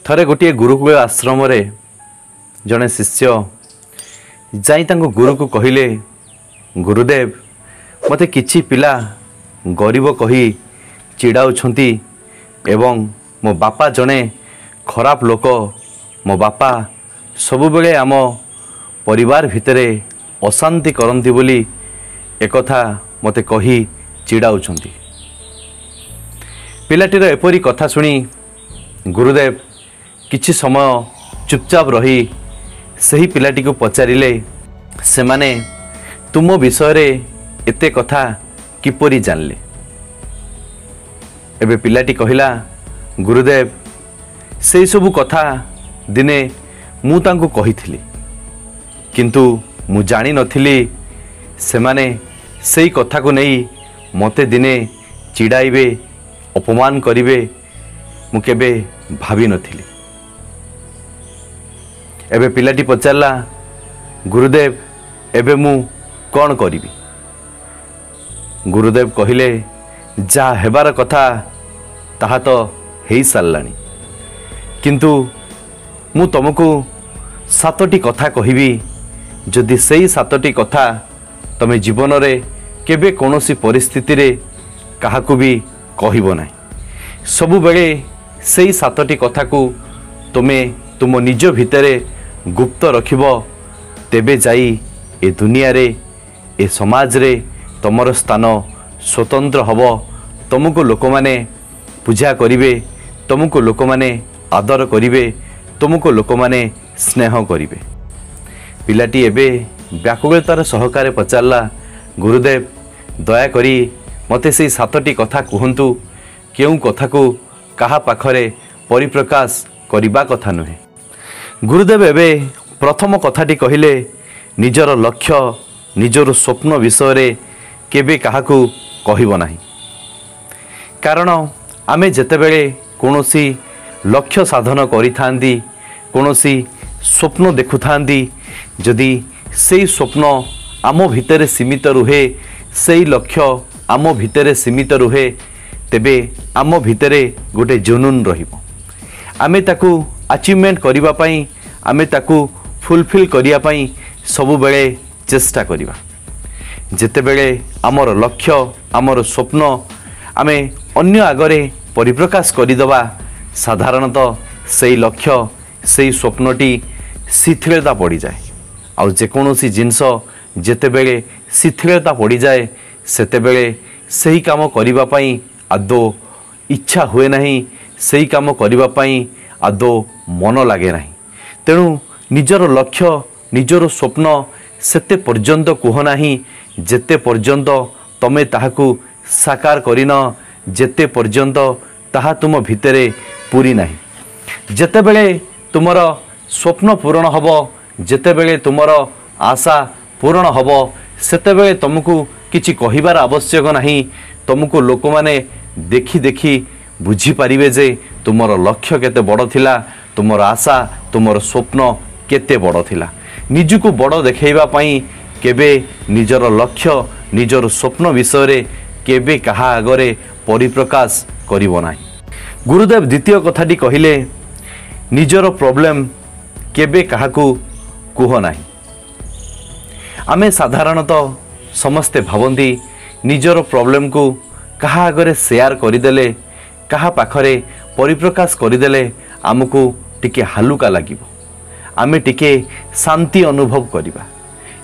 थरे गोटे गुरुकुल आश्रम रे जड़े शिष्य जाई तांको गुरु को कहिले, गुरुदेव मते किछि पिला गरीब कही चिड़ाउछंती एवं मो बापा जड़े खराब लोक, मो बापा सबु बेले आम परिवार भितरे अशांति करंती बोली एकथा मते कही चिड़ाउछंती। पिलाटीर एपरी कथा सुनी गुरुदेव किछि समय चुपचाप रही सही पिलाटी को पचारिले, से माने तुम विषय रे एते कथा किपरि जानले? एबे पिलाटी कहिला, गुरुदेव से सबु कथा दिने मु तांको कहिथिली, किंतु मु जानी नथिली से माने सेई कथा को नहीं मते दिने चिड़ाइबे, अपमान करिवे, मु केबे भावी नथिली। एबे पिलाटी पचारला, गुरुदेव एबे मु कौन करिबी? गुरुदेव कहिले, जा हेबार कथा ताहा तो हेई सारलानी, किंतु मु तुमको 7टी कथा कहिबी, जदि सेई 7टी कथा तमे जीवन रे केबे कोनोसी परिस्थिति रे काहाकू भी कहिबो नाही, सबु बेले सेई 7टी कथा को तुमे तुम निज भितरे गुप्त रखिब, तेबे जाई ए दुनिया रे ए समाज रे तमर स्थान स्वतंत्र हब, तुमको लोक माने पूजा करिवे, तुमको लोक माने आदर करिवे, तुमको लोक माने स्नेह करिवे। पिलाटी एबे व्याकुलतार सहकारे पचारला, गुरुदेव दया करी मते से 7टी कथा कहंतु, केउ कथा को काहा पाखरे परिप्रकाश करिबा कथा नुहे। गुरुदेव एबे प्रथम कथाटी कहिले, निजर लक्ष्य निजर स्वप्न विषय रे केबे काहाकू कहिबो नाही, कारण आमे जेतेबेले कोनोसी लक्ष्य साधन करिथांदी, कोनोसी स्वप्न देखुथांदी, जदि सेई स्वप्न आम भितरे सीमित रुहे, सेई लक्ष्य आम भितरे सीमित रुहे, तेबे आम भितरे गोटे जुनून रहिबो। आमे ताकू अचीवमेंट करिबा पई, आमे ताकू फुलफिल करिया पई सबु बेले चेष्टा करिबा। जेतेबेले आमर लक्ष्य आमर स्वप्न आमे अन्य आगरे परिप्रकाश करिदबा, साधारणतः सेई लक्ष्य सेई स्वप्नटी शिथिलता पड़ी जाए। आउ जेकोसी जिनस जेतेबेले शिथिलता पड़ी जाए, सेतेबेले सेही काम करिबा पई आदो इच्छा हुए नहीं, सेही काम करिबा पई आदो मन लागे नहीं। तेणु निजर लक्ष्य निजर स्वप्न सेते पर्यंत कुह नाही, जेते पर्यंत तमे ताहाकू साकार करिन, जेते पर्यंत ताहा तुम भितरे पूरी नाही। जेतेबेले तुमर स्वप्न पूरण हब, जेतेबेले तुमर आशा पूरण हब, सेतेबेले तुमको किछि कहिबार आवश्यक नाही। तुमको लोक माने देखी देखी बुझी पारिबे जे तुमर लक्ष्य केते बड़ थिला, तुमर आशा तुमर स्वप्न केते बड़ थिला। निजको बड़ देखैबा पई केबे निजर लक्ष्य निजर स्वप्न विषय रे केबे कहा आगरे परिप्रकाश करिबो नाही। गुरुदेव द्वितीय कथाटी कहिले, निजर प्रॉब्लम केबे काहाकू कुह नाही। आमे साधारणतः समस्ते भावंती निजर प्रॉब्लम को कहा आगरे शेयर करिदेले, कहा पाखरे परिप्रकाश करिदेले आमको टिके हालुका लागिबो, आमे टिके शांति अनुभव करिबा।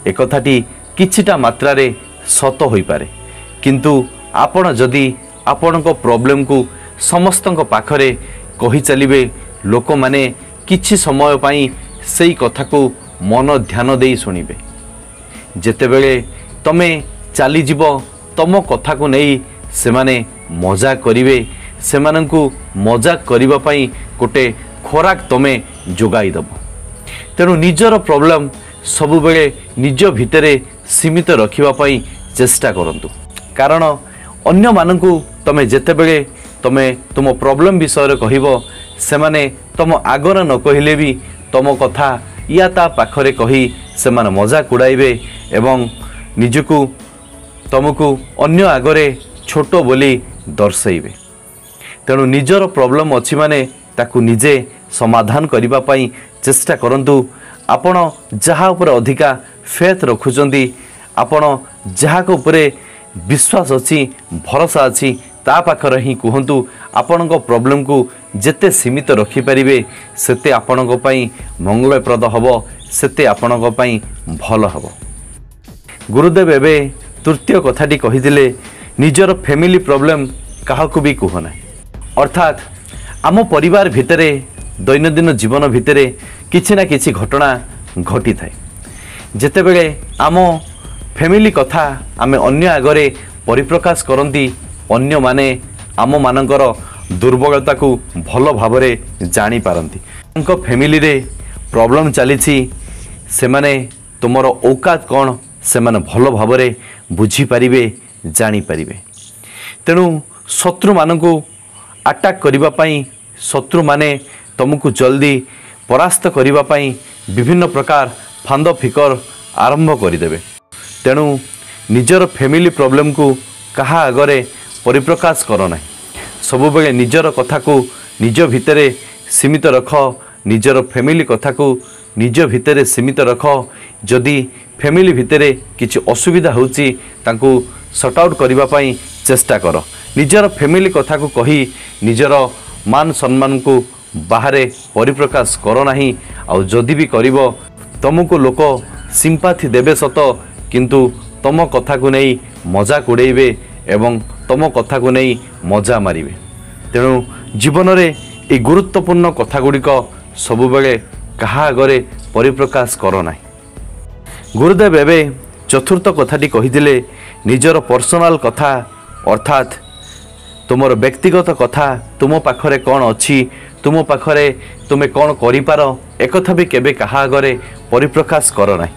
एक कथाटी किछिटा मात्रा रे सत होई पारे, किंतु आपण जदि आपणको प्रॉब्लम को समस्तଙ୍କ पाखरे कहि चलिबे, लोक माने किछि समय पई सेई कथा को मन ध्यान देई सुनिबे। जेतेबेले तमे चली जीवो, तम कथा को नहीं से माने मजाक करिवे, सेमानंकु मजाक करिबा पई गोटे खोराक तमे जोगाई दबो। तेणु निजर प्रॉब्लम सबु बेले निज भितरे सीमित रखिबा पई चेष्टा करंतु, कारण अन्य मानंकु तमे जेतेबेले तमे तुम प्रॉब्लम विषय रे कहिबो, सेमाने तुम आगर न कहिले भी तुम कथा या ता पाखरे कही सेमाने मजाक उड़ाइबे एवं निजकु तुमको अन्य आगरे छोट बोली दर्शाइबे। तेणु निजर प्रॉब्लम अच्छी माने ताकू निजे समाधान करने पाई चेष्टा करंतु। आपण जहाँ उपर अधिका फेथ रखुचंदी, आपण जहाँ को उपरे विश्वास अच्छी भरोसा अच्छी ता पाखर ही कहतु। आपण प्रॉब्लम को जेते सीमित रखिपारे सेते आपण मंगलप्रद हम, सेते आपण भल हम। गुरुदेव एवं तृतीय कथाटी कही निजर फैमिली प्रॉब्लम क्या भी कहना, अर्थात आम परिवार भितरे दैनंदिन जीवन भितरे किछि ना किछि घटना घटी थाए। जेतेबेले आम फैमिली कथा आमे अन्य आगरे परिप्रकाश करती, अन्य माने आम मानकर दुर्बलता को भल भावरे जानी पारंती। उनको फैमिली रे प्रॉब्लम चली, से माने तुमर औकात कौन से माने भल भावरे बुझी पारिबे, जानी पारिबे। तेणु शत्रु मानकु अटैक करिबा पई, शत्रु माने तुमको जल्दी परास्त करिबा पई विभिन्न प्रकार फांद फिकर आरंभ करदेवे। तेणु निजर फैमिली प्रॉब्लम को कहा आगरे परिप्रकाश कर ना, सब बेले निजर कथा को निज भितरे सीमित रख, निजर फैमिली कथा को निज भितरे सीमित रख। जदि फैमिली भितरे किछि असुविधा होउची तांको सॉर्ट आउट करिबा पई चेष्टा कर। निजर फैमिली कथा को कही निजर मान सम्मान को बाहरे परिप्रकाश कर नाही। आ जदि भी करिवो तुमको लोक सिंपाथी देबे सत, किंतु तुम कथा को नहीं मजाक उड़ेबे एवं तुम कथा को नहीं मजा मारिबे। तेणु जीवन रे ए गुरुत्वपूर्ण कथा गुड़िक सबु बेले कहा आगरे परिप्रकाश कर ना। गुरुदेव एवं चतुर्थ कथाटी कही निजर पर्सनाल कथा, अर्थात तुमर व्यक्तिगत कथा, तुम पाखरे कौन अच्छी, तुम पाखरे तुमे कौन करिपार, एक भी केबे कहा आगरे परिप्रकाश कर ना।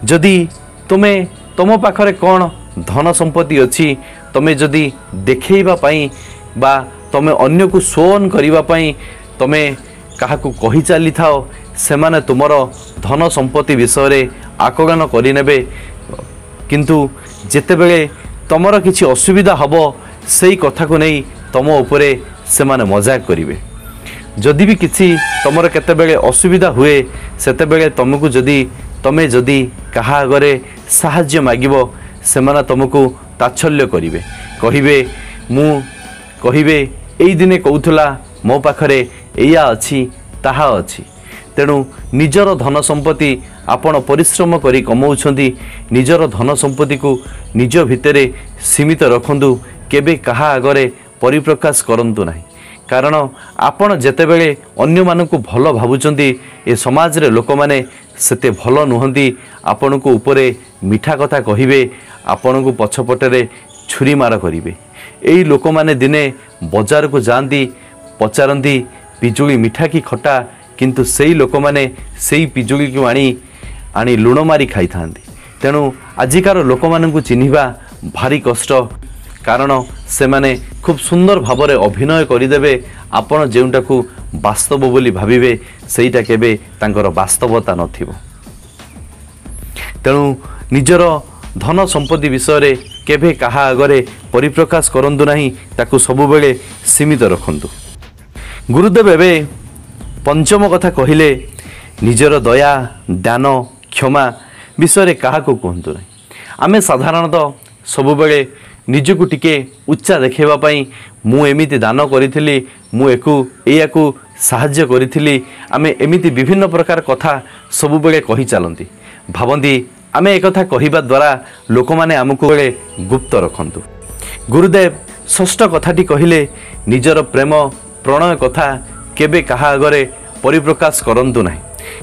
जदि तुमे तुम पाखरे कौन धन संपत्ति अच्छी, तुमे जदि देखैबा पई बा तुमे अन्य को शोन करिबा पई तुमे काहाकू कही चली थाओ, से माने तुमर धन संपत्ति विषय रे आकलन करिनेबे। किंतु जेतेबेले तुमर किछि असुविधा हबो सेई कथा को नहीं तुम उपरे से माने मजाक करिवे। जदि भी किछि तुमर केतेबेले असुविधा हुए सेतेबेले तुमको तमे जदि कहा आगरे साहाय्य मागिबो, से माने तुमको ताच्छल्य करिवे, कहिबे एई दिने कहूथला मो पाखरे एया अछि ताहा अछि। तेणु निजर धन संपत्ति आपण परिश्रम करी कमाउछंती, निजर धन संपत्ति को निज भितरे सीमित रखंतु, केबे कहा आगरे परिप्रकाश करंतु नाही। कारण आपण जेतेबेले अन्य मानकु भल भाबुचंती, ए समाज रे लोक माने सेते भल नुहंती, आपण को ऊपरे मीठा कथा कहिबे, आपण को पछपटरे छुरी मार करिवे। एई लोक माने दिने बाजार को जांती, पचारंती पिजुली मीठा की खटा, किंतु सेई लोक माने सेई पिजुली को आनी लुण मारी खाई थांती। तेणु आजिकार लोक मानकु चिन्हिबा भारी कष्ट, कारण से माने खूब सुंदर भावरे अभिनय करिदेबे, आपण जेउटाकू वास्तव बोली भाविबे सेईटा केबे तांकर वास्तवता नथिबो। तेणु निजर धन संपत्ति विषय रे केबे कहा आगरे परिप्रकाश करंतु नाही, ताकू सबु बेले सीमित रखंतु। गुरुदेव एबे पंचम कथा कहिले निजर दया दान क्षमा विषय रे काहाकू कहंतु नाही। आमे साधारणतः सबु बेले निजकू टिके उच्चा देखेबा पई मु एमिति दान करिथिली, मु एयाकू साहाय्य करिथिली, आमे एमिति विभिन्न प्रकार कथा सबु बेले कहि चलंती। भाबंती आमे एक कथा कहिबा द्वारा लोक माने हमकू बेले गुप्त रखंतु। गुरुदेव षष्ठ कथाटी कहिले निजर प्रेम प्रणय कथा केबे कहा आगरे परिप्रकाश करंतु नाही।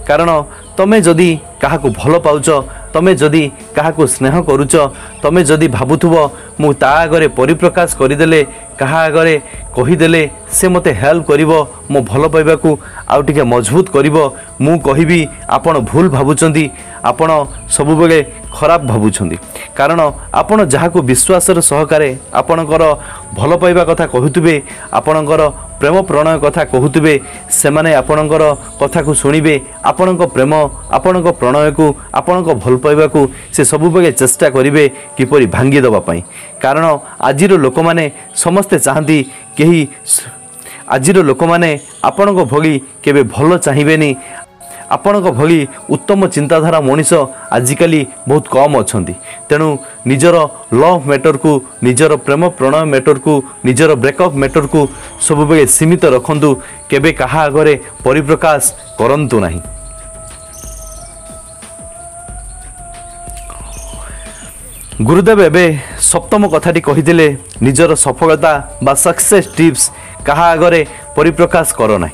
कारण तमे जदि काहाकू भल पाउच, तमे जदि काहाकू स्नेह करूच, तमे जदि भाबुथुबो मु ता आगरे परिप्रकाश करिदेले, कहा आगरे कहिदेले से मते हेल्प करिवो, मो भल पाइबाकू आउ टिके मजबूत करिवो, मु कहिबी आपण भूल भाबुचंदी, आपण सबु बेले खराब भाबुचंदी। कारण आपण जहाकू विश्वासर सहकारे आपणकर भल पाइबा कथा कहुतबे, आपणकर प्रेम प्रणय कथा कहुतबे, से माने आपणकर कथा को सुनिबे, आपणक प्रेम आपणक प्रणय को आपणक भल पाइबा को से सबु बेले चेष्टा करिवे किपरि भांगी दबा पई। कारण आजिर लोक माने समस्ते चाहती कहीं आजिर लोक मैंने आपण भली केबे भल चाहिए आपण भली उत्तम चिंताधारा मनीष आजिकल बहुत कम अच्छा तेणु निजर लव मैटर को निजर प्रेम प्रणय मैटर को निजर ब्रेकअप मैटर को सब बेले सीमित रखंतु केबे कहा आगे परिप्रकाश करंतु नहीं। गुरुदेव एबे सप्तम कथाटी कहिदिले निजर सफलता बा सक्सेस टिप्स कहा आगे परिप्रकाश कर ना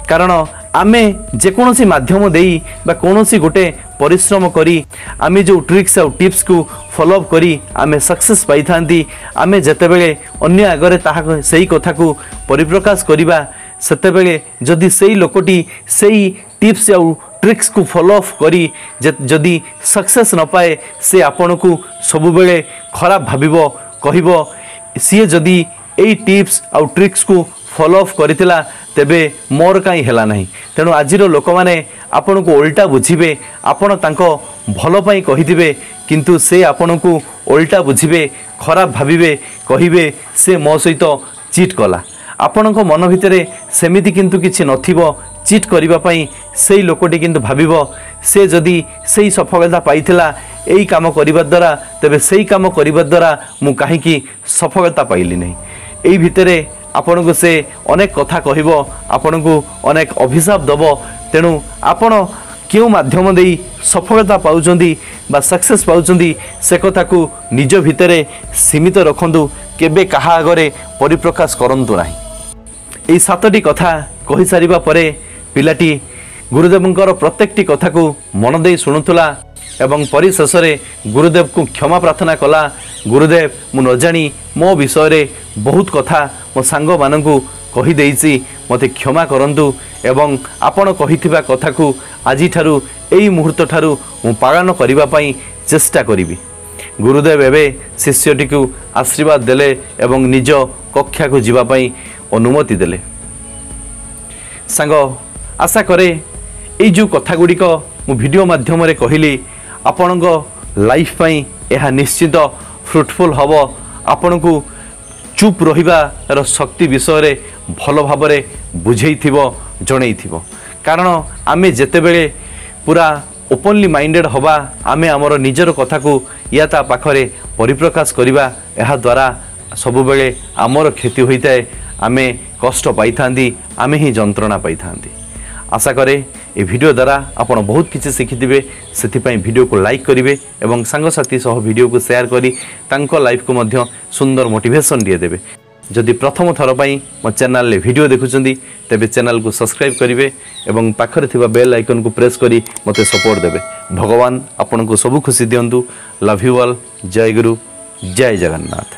कारण आमे जेकोसी माध्यम देई बा कोनोसी गोटे परिश्रम करी आमे जो ट्रिक्स और टिप्स को फॉलो करी आमे सक्सेस पाई थांती आमे जते बेले अन्य आगरे ताहा सही कथा को परिप्रकाश करिबा सेते बेले जदि सही लोकटी सही टिप्स और ट्रिक्स को फॉलो करी जदि सक्सेस न पाए से आपण को सब बेले खराब भाबिबो कहिबो सी जदि एई टिप्स और ट्रिक्स को फॉलो करितिला तेबे मोर कहीं हेला नहीं तेणु आजिर लोक मैंने आपण को उल्टा बुझे आपण तांको भल पाई कहिदिबे किंतु से आपण को उल्टा बुझे खराब भाविबे कहिबे से मो सहित चीट कला आपण को मन भितरे सेमिति किंतु किछि नथिबो चीट करिबा पई सेई लोकटी किंतु भाबिबो से जदि सेई सफलता पाइथिला एई काम करिबा द्वारा तेबे सेई काम करिबा द्वारा मु काहे कि सफलता पाइली नहीं एई भितरे आपण को से अनेक कथा कहब आपण को अनेक अभिशाप दब तेणु आपण क्यों माध्यम दे सफलता पाउचंदी बा सक्सेस पाउचंदी से कथा को निज भितरे सीमित रखंतु केबे कहा आगे परिप्रकाश करंतु नाही। एई सातटी कथा कहि सारिबा परे पिलाटी गुरुदेवंकर प्रत्येकटी कथा को मन दे शुणुथुला एवं परिशेष गुरुदेव को क्षमा प्रार्थना कला गुरुदेव मु न जानी मो विषय बहुत कथा मो सांग मानकु कहि देइछि मते क्षमा करंतु एवं आपण कहिथिबा कथा को आजि ठारू एई मुहूर्त ठारू मु पालन करिबा पई चेष्टा करिबि। गुरुदेव एबे शिष्यटी को आशीर्वाद देले एवं निज कक्षा को जीवा पई अनुमति देले। सांग आशा करे एई जो कथा गुड़िक मु वीडियो माध्यम रे कहिली आपण लाइफ पई एहा निश्चित फ्रुटफुल हब आपण को चुप रहिबार शक्ति विषय रे भल भाबरे बुझेइथिबो जणेइथिबो कारण आमे जेते बेले पूरा ओपनली माइंडेड हवा आमे हमर निजर कथा को या ता पाखरे परिप्रकाश करिबा एहा द्वारा सब बेले हमर क्षति होइताए आमे कष्ट पाइथांदी आमे ही जंत्रणा पाइथांदी। आशा करे ए वीडियो द्वारा आपण बहुत किसी शिखिथिबे सेथिपाई वीडियो को लाइक करिवे एवं सांगसाथी सह वीडियो को शेयर करी तांको लाइफ को मध्य सुंदर मोटिवेशन दिए देबे। जदि प्रथम थर पई मो चैनल ले वीडियो देखुचंदी तेबे चैनल को सब्सक्राइब करिवे एवं पाखरे थिबा बेल आइकन को प्रेस करी मते सपोर्ट देबे। भगवान आपण को सब खुशी दियंतु। Love you all. जय गुरु जय जगन्नाथ।